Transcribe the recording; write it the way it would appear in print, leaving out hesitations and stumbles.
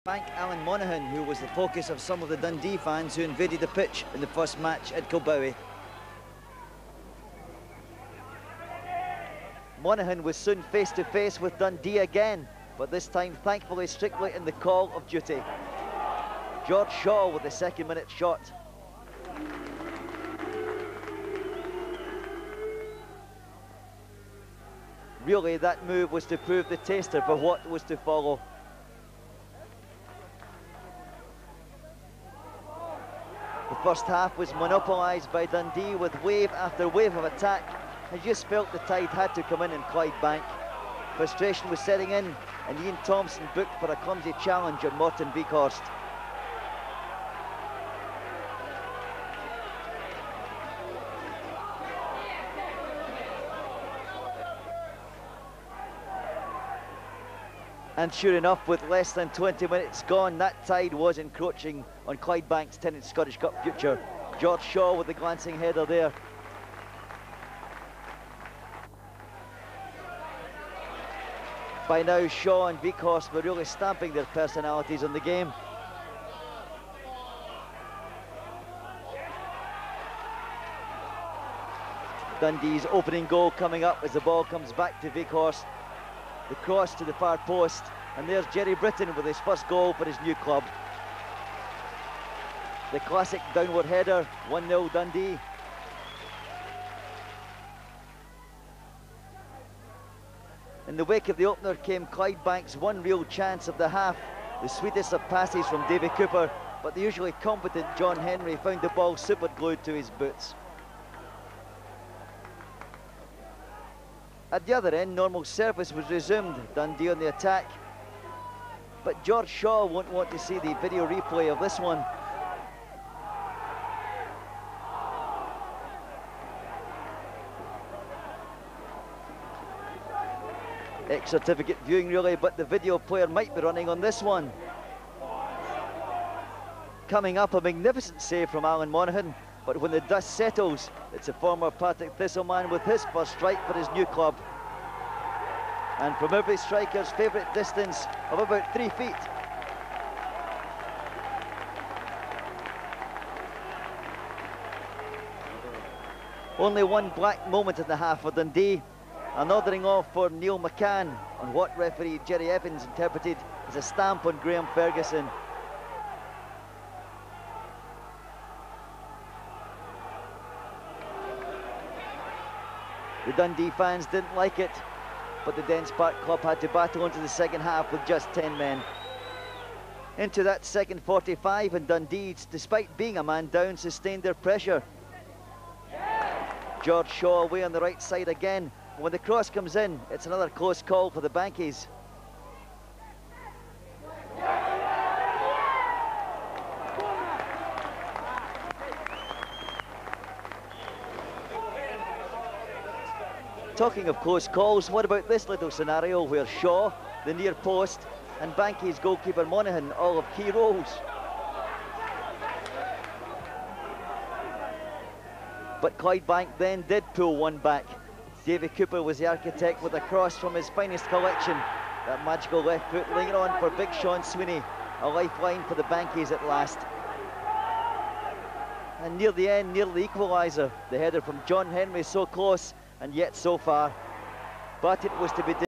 Thank Alan Monaghan, who was the focus of some of the Dundee fans who invaded the pitch in the first match at Kilbowie. Monaghan was soon face to face with Dundee again, but this time thankfully strictly in the call of duty. George Shaw with the second-minute shot. Really, that move was to prove the taster for what was to follow. The first half was monopolised by Dundee with wave after wave of attack. I just felt the tide had to come in Clydebank. Frustration was setting in, and Ian Thompson booked for a clumsy challenge on Morton Beekhorst. And sure enough, with less than 20 minutes gone, that tide was encroaching on Clydebank's Tennent Scottish Cup future. George Shaw with the glancing header there. By now, Shaw and Beekhorst were really stamping their personalities on the game. Dundee's opening goal coming up as the ball comes back to Beekhorst. The cross to the far post, and there's Jerry Britton with his first goal for his new club. The classic downward header, 1-0 Dundee. In the wake of the opener came Clydebank's one real chance of the half, the sweetest of passes from Davy Cooper, but the usually competent John Henry found the ball super glued to his boots. At the other end, normal service was resumed, Dundee on the attack. But George Shaw won't want to see the video replay of this one. Ex-certificate viewing really, but the video player might be running on this one. Coming up, a magnificent save from Alan Monaghan. But when the dust settles, it's a former Partick Thistleman with his first strike for his new club. And from every striker's favourite distance of about 3 feet. Only one black moment in the half for Dundee. An ordering off for Neil McCann on what referee Jerry Evans interpreted as a stamp on Graham Ferguson. The Dundee fans didn't like it, but the Dens Park club had to battle into the second half with just 10 men. Into that second 45, and Dundee, despite being a man down, sustained their pressure. George Shaw away on the right side again. When the cross comes in, it's another close call for the Bankies. Talking of close calls, what about this little scenario where Shaw, the near post, and Bankies goalkeeper Monaghan all have key roles? But Clydebank then did pull one back. Davy Cooper was the architect with a cross from his finest collection. That magical left foot laying on for big Sean Sweeney, a lifeline for the Bankies at last. And near the end, near the equaliser, the header from John Henry so close and yet so far. But it was to be